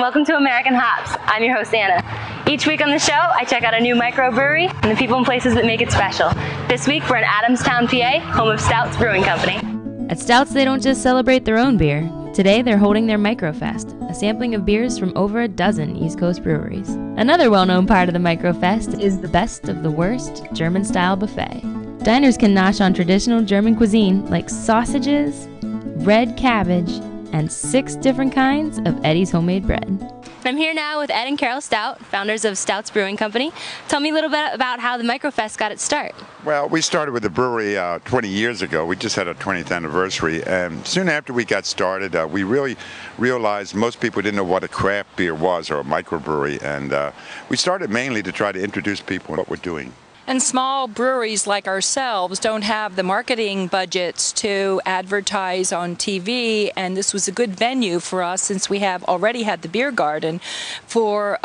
welcome to American Hops. I'm your host, Anna. Each week on the show, I check out a new microbrewery and the people and places that make it special. This week, we're in Adamstown, PA, home of Stout's Brewing Company. At Stout's, they don't just celebrate their own beer. Today, they're holding their Microfest, a sampling of beers from over a dozen East Coast breweries. Another well-known part of the Microfest is the best of the worst German-style buffet. Diners can nosh on traditional German cuisine like sausages, red cabbage, and 6 different kinds of Eddie's homemade bread. I'm here now with Ed and Carol Stoudt, founders of Stout's Brewing Company. Tell me a little bit about how the Microfest got its start. Well, we started with the brewery 20 years ago. We just had our 20th anniversary, and soon after we got started, we really realized most people didn't know what a craft beer was or a microbrewery, and we started mainly to try to introduce people to what we're doing. And small breweries like ourselves don't have the marketing budgets to advertise on TV, and this was a good venue for us since we have already had the beer garden for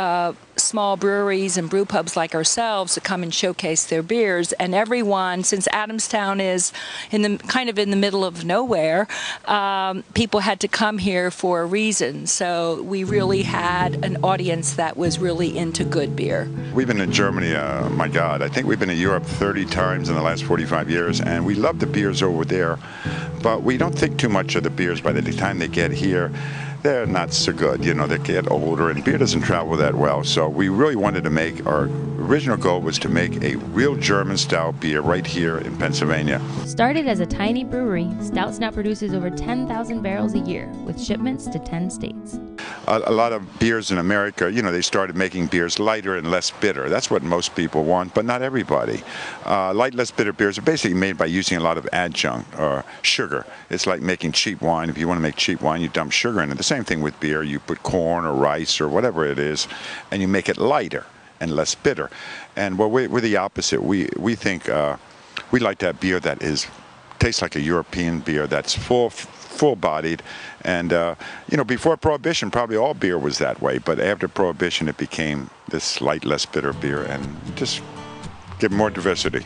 small breweries and brew pubs like ourselves to come and showcase their beers. And everyone, since Adamstown is in the middle of nowhere, people had to come here for a reason. So we really had an audience that was really into good beer. We've been in Germany, my God, I think we've been in Europe 30 times in the last 45 years, and we love the beers over there, but we don't think too much of the beers. By the time they get here, they're not so good. You know, they get older and beer doesn't travel that well. So we really wanted to make, our original goal was to make a real German style beer right here in Pennsylvania. Started as a tiny brewery, Stout's now produces over 10,000 barrels a year with shipments to 10 states. A lot of beers in America, you know, they started making beers lighter and less bitter. That's what most people want, but not everybody. Light, less bitter beers are basically made by using a lot of adjunct or sugar. It's like making cheap wine. If you want to make cheap wine, you dump sugar in it. The same thing with beer. You put corn or rice or whatever it is, and you make it lighter and less bitter. And well, we're the opposite. We think we like to have beer that tastes like a European beer, that's full-bodied. And you know, before Prohibition, probably all beer was that way. But after Prohibition, it became this light, less bitter beer, and just give more diversity.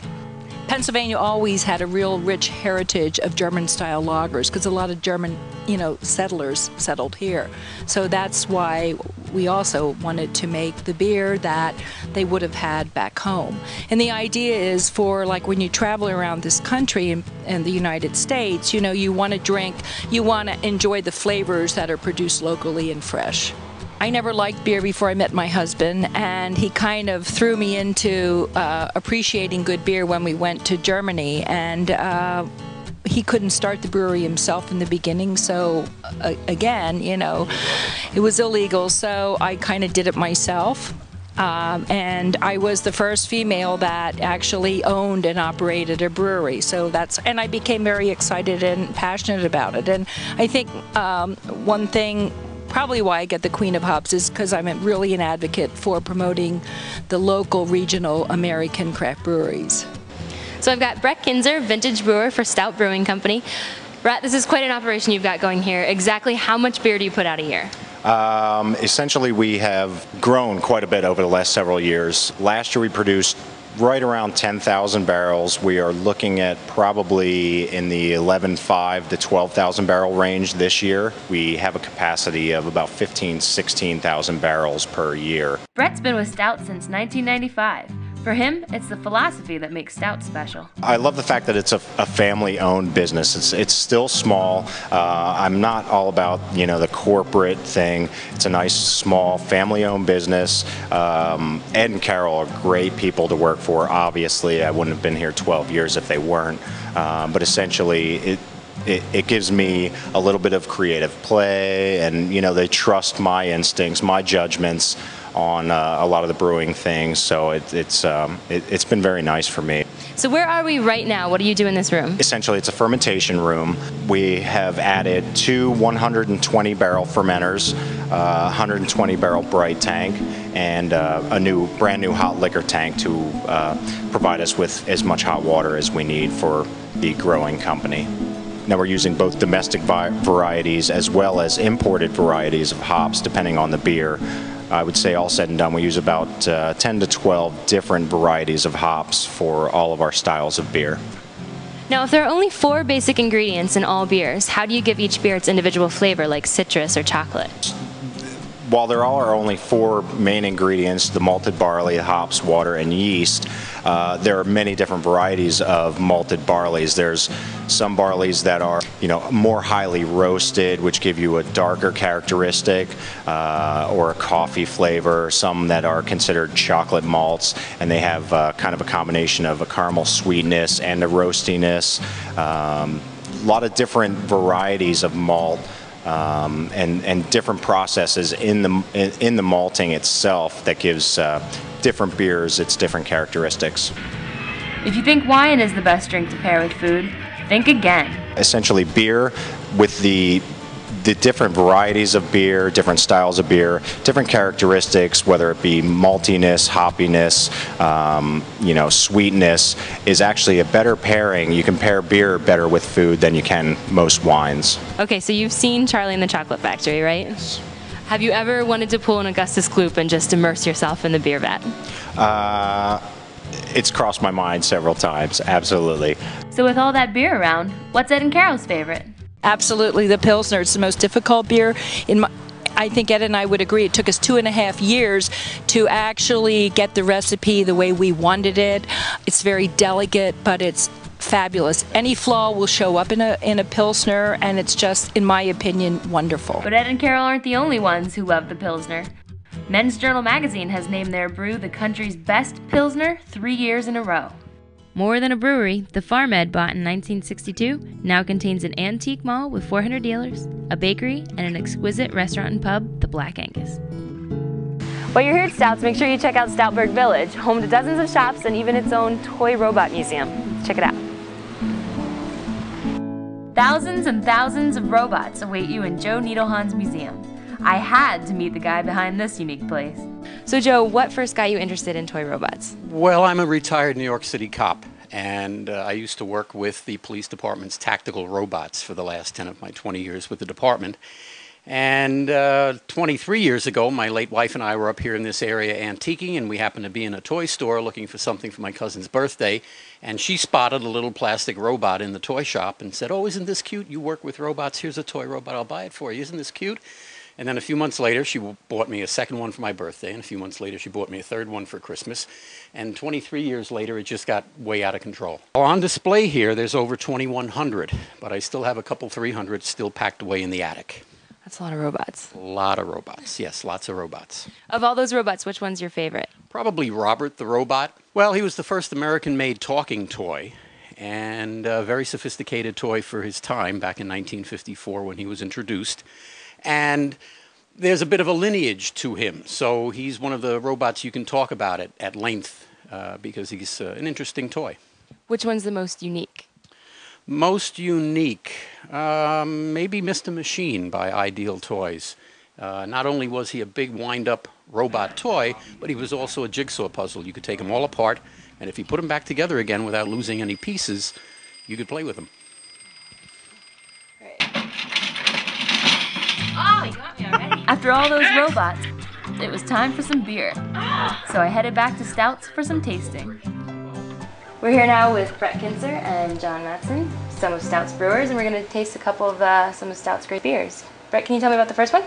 Pennsylvania always had a real rich heritage of German-style lagers because a lot of German, settlers settled here. So that's why we also wanted to make the beer that they would have had back home. And the idea is for, like, when you travel around this country and the United States, you want to drink, you want to enjoy the flavors that are produced locally and fresh. I never liked beer before I met my husband, and he kind of threw me into appreciating good beer when we went to Germany, and he couldn't start the brewery himself in the beginning, so again, it was illegal, so I kind of did it myself. And I was the first female that actually owned and operated a brewery, and I became very excited and passionate about it. And I think one thing, probably why I get the Queen of Hops, is because I'm really an advocate for promoting the local, regional American craft breweries. So I've got Brett Kinzer, vintage brewer for Stout Brewing Company. Brett, this is quite an operation you've got going here. Exactly how much beer do you put out a year? Essentially, we have grown quite a bit over the last several years. Last year we produced right around 10,000 barrels. We are looking at probably in the 11,500 to 12,000 barrel range this year. We have a capacity of about 16,000 barrels per year. Brett's been with Stout since 1995. For him, it's the philosophy that makes Stout special. I love the fact that it's a family-owned business. It's still small. I'm not all about the corporate thing. It's a nice, small, family-owned business. Ed and Carol are great people to work for. Obviously, I wouldn't have been here 12 years if they weren't. But essentially, it gives me a little bit of creative play, and they trust my instincts, my judgments on a lot of the brewing things, so it's been very nice for me. So where are we right now? What do you do in this room? Essentially, it's a fermentation room. We have added 2 120 barrel fermenters, 120 barrel bright tank, and a brand new hot liquor tank to provide us with as much hot water as we need for the growing company. Now we're using both domestic varieties as well as imported varieties of hops, depending on the beer. I would say all said and done, we use about 10 to 12 different varieties of hops for all of our styles of beer. Now, if there are only 4 basic ingredients in all beers, how do you give each beer its individual flavor, like citrus or chocolate? while there are only 4 main ingredients, the malted barley, hops, water, and yeast, there are many different varieties of malted barleys. There's some barleys that are, more highly roasted, which give you a darker characteristic or a coffee flavor. Some that are considered chocolate malts, and they have kind of a combination of a caramel sweetness and a roastiness. A lot of different varieties of malt. And different processes in the malting itself that gives different beers its different characteristics. If you think wine is the best drink to pair with food, think again. Essentially, beer with the different varieties of beer, different styles of beer, different characteristics, whether it be maltiness, hoppiness, sweetness, is actually a better pairing. You can pair beer better with food than you can most wines. Okay, so you've seen Charlie and the Chocolate Factory, right? Yes. Have you ever wanted to pull an Augustus Gloop and just immerse yourself in the beer vat? It's crossed my mind several times, absolutely. So with all that beer around, what's Ed and Carol's favorite? Absolutely, the Pilsner. It's the most difficult beer. I think Ed and I would agree. It took us 2.5 years to actually get the recipe the way we wanted it. It's very delicate, but it's fabulous. Any flaw will show up in a Pilsner, and it's just, in my opinion, wonderful. But Ed and Carol aren't the only ones who love the Pilsner. Men's Journal magazine has named their brew the country's best Pilsner 3 years in a row. More than a brewery, the farm Ed bought in 1962 now contains an antique mall with 400 dealers, a bakery, and an exquisite restaurant and pub, the Black Angus. While you're here at Stouts, make sure you check out Stoutburg Village, home to dozens of shops and even its own toy robot museum. Check it out. Thousands and thousands of robots await you in Joe Needlehan's museum. I had to meet the guy behind this unique place. So Joe, what first got you interested in toy robots? Well, I'm a retired New York City cop, and I used to work with the police department's tactical robots for the last 10 of my 20 years with the department. And 23 years ago, my late wife and I were up here in this area antiquing, and we happened to be in a toy store looking for something for my cousin's birthday, and she spotted a little plastic robot in the toy shop and said, "Oh, isn't this cute? You work with robots. Here's a toy robot. I'll buy it for you. Isn't this cute?" And then a few months later, she bought me a second one for my birthday, and a few months later, she bought me a third one for Christmas. And 23 years later, it just got way out of control. On display here, there's over 2,100, but I still have a couple 300 still packed away in the attic. That's a lot of robots. A lot of robots, yes, lots of robots. Of all those robots, which one's your favorite? Probably Robert the Robot. Well, he was the first American-made talking toy, and a very sophisticated toy for his time back in 1954 when he was introduced. And there's a bit of a lineage to him, so he's one of the robots you can talk about it at length because he's an interesting toy. Which one's the most unique? Most unique, maybe Mr. Machine by Ideal Toys. Not only was he a big wind-up robot toy, but he was also a jigsaw puzzle. You could take them all apart, and if you put them back together again without losing any pieces, you could play with them. Oh, you got me already. After all those robots, it was time for some beer. So I headed back to Stouts for some tasting. We're here now with Brett Kinzer and John Matson, some of Stouts brewers, and we're going to taste a couple of some of Stouts' great beers. Brett, can you tell me about the first one?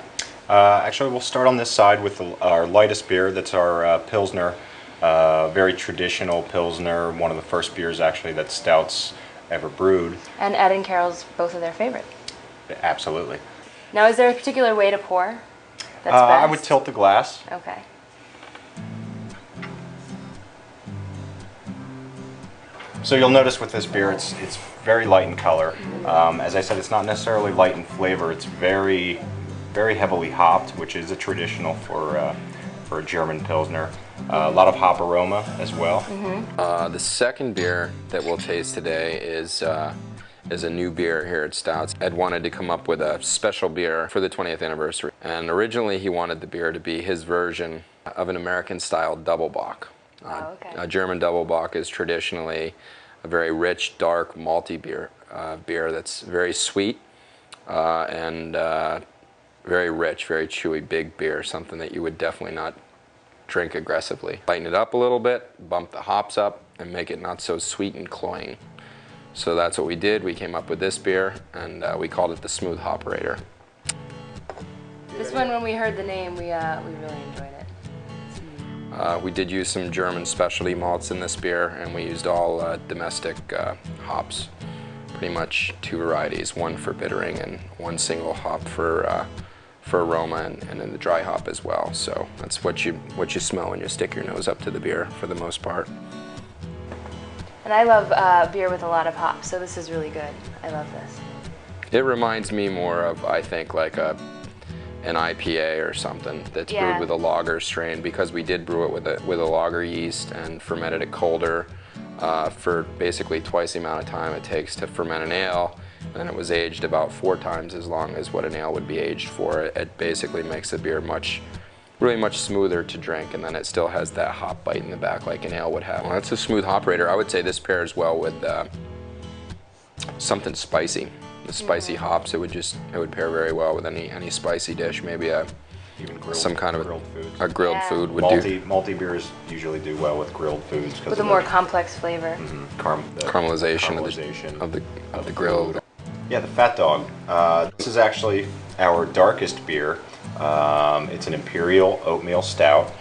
Actually, we'll start on this side with our lightest beer. That's our Pilsner, very traditional Pilsner, one of the first beers actually that Stouts ever brewed. And Ed and Carol's both of their favorite. Absolutely. Now, is there a particular way to pour that's best? I would tilt the glass. Okay. So you'll notice with this beer, it's very light in color. As I said, it's not necessarily light in flavor. It's very, very heavily hopped, which is a traditional for a German Pilsner. A lot of hop aroma as well. The second beer that we'll taste today is a new beer here at Stouts. Ed wanted to come up with a special beer for the 20th anniversary. And originally he wanted the beer to be his version of an American-style double bock. A German double bock is traditionally a very rich, dark, malty beer, beer that's very sweet and very rich, very chewy, big beer, something that you would definitely not drink aggressively. Lighten it up a little bit, bump the hops up, and make it not so sweet and cloying. So that's what we did. We came up with this beer, and we called it the Smooth Hopperator. This one, when we heard the name, we really enjoyed it. We did use some German specialty malts in this beer, and we used all domestic hops. Pretty much 2 varieties, one for bittering and one single hop for aroma, and then the dry hop as well. So that's what you smell when you stick your nose up to the beer for the most part. And I love beer with a lot of hops, so this is really good. I love this. It reminds me more of, I think, like an IPA or something that's brewed with a lager strain, because we did brew it with a lager yeast and fermented it colder for basically twice the amount of time it takes to ferment an ale. And then it was aged about 4 times as long as what an ale would be aged for. It basically makes the beer really much smoother to drink, and then it still has that hop bite in the back like an ale would have. Well, that's a smooth operator. I would say this pairs well with something spicy. The spicy hops, it would pair very well with any spicy dish. Maybe even grilled, some kind of grilled foods. A grilled food would do. Malty beers usually do well with grilled foods with a more complex flavor. Caramelization of the grilled. Yeah, the Fat Dog. This is actually our darkest beer. It's an Imperial Oatmeal Stout.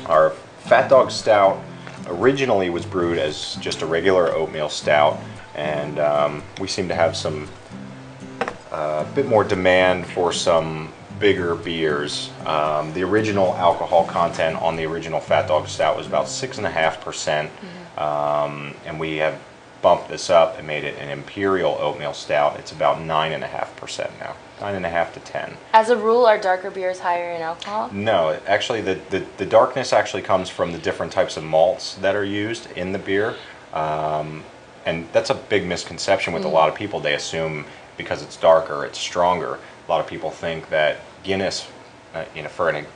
Our Fat Dog Stout originally was brewed as just a regular oatmeal stout, and we seem to have some bit more demand for some bigger beers. The original alcohol content on the original Fat Dog Stout was about 6.5%, and we have bumped this up and made it an Imperial Oatmeal Stout. It's about 9.5% now, 9.5 to 10. As a rule, are darker beers higher in alcohol? No, actually the darkness actually comes from the different types of malts that are used in the beer, and that's a big misconception with a lot of people. They assume because it's darker, it's stronger. A lot of people think that Guinness,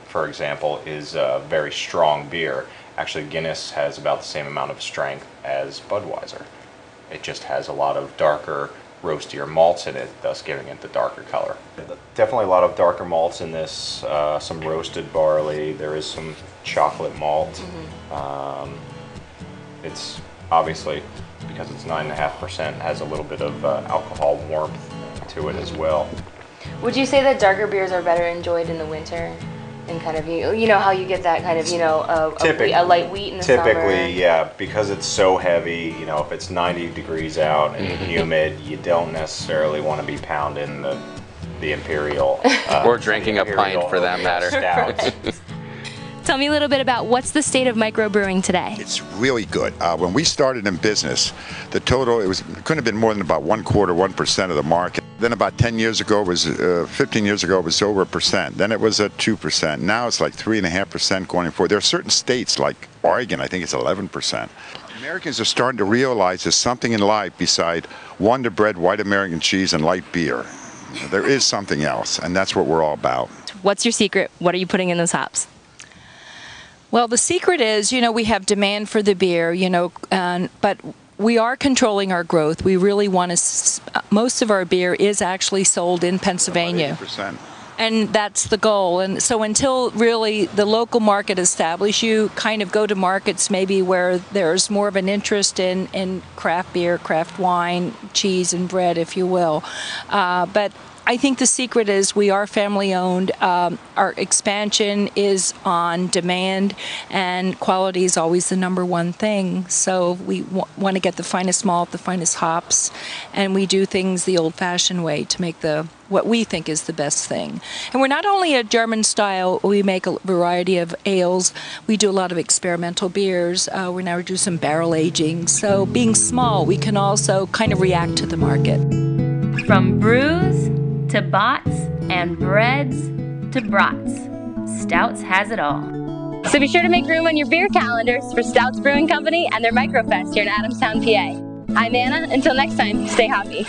for example, is a very strong beer. Actually, Guinness has about the same amount of strength as Budweiser. It just has a lot of darker, roastier malts in it, thus giving it the darker color. Definitely a lot of darker malts in this, some roasted barley, there is some chocolate malt. It's obviously, because it's 9.5%, has a little bit of alcohol warmth to it as well. Would you say that darker beers are better enjoyed in the winter? And kind of, you know how you get that kind of, a light wheat in the summer? Typically, yeah, because it's so heavy, if it's 90 degrees out and humid, you don't necessarily want to be pounding the Imperial. Or drinking a pint for that matter. Stouts. Tell me a little bit about what's the state of microbrewing today? It's really good. When we started in business, the total, it couldn't have been more than about 1% of the market. Then about 10 years ago, 15 years ago, it was over 1%. Then it was at 2%. Now it's like 3.5% going forward. There are certain states like Oregon, I think it's 11%. Americans are starting to realize there's something in life beside Wonder Bread, white American cheese, and light beer. There is something else, and that's what we're all about. What's your secret? What are you putting in those hops? Well, the secret is, we have demand for the beer, but we are controlling our growth. We really want to, most of our beer is actually sold in Pennsylvania. 80%. And that's the goal. And so until really the local market establishes, you kind of go to markets maybe where there's more of an interest in craft beer, craft wine, cheese and bread, if you will. But I think the secret is we are family owned. Our expansion is on demand, and quality is always the number one thing. So we want to get the finest malt, the finest hops, and we do things the old-fashioned way to make what we think is the best thing. And we're not only a German style, we make a variety of ales. We do a lot of experimental beers. We now do some barrel aging. So being small, we can also kind of react to the market. From brews to bots and breads to brats, Stouts has it all. So be sure to make room on your beer calendars for Stout's Brewing Company and their Microfest here in Adamstown, PA. I'm Anna. Until next time, stay hoppy.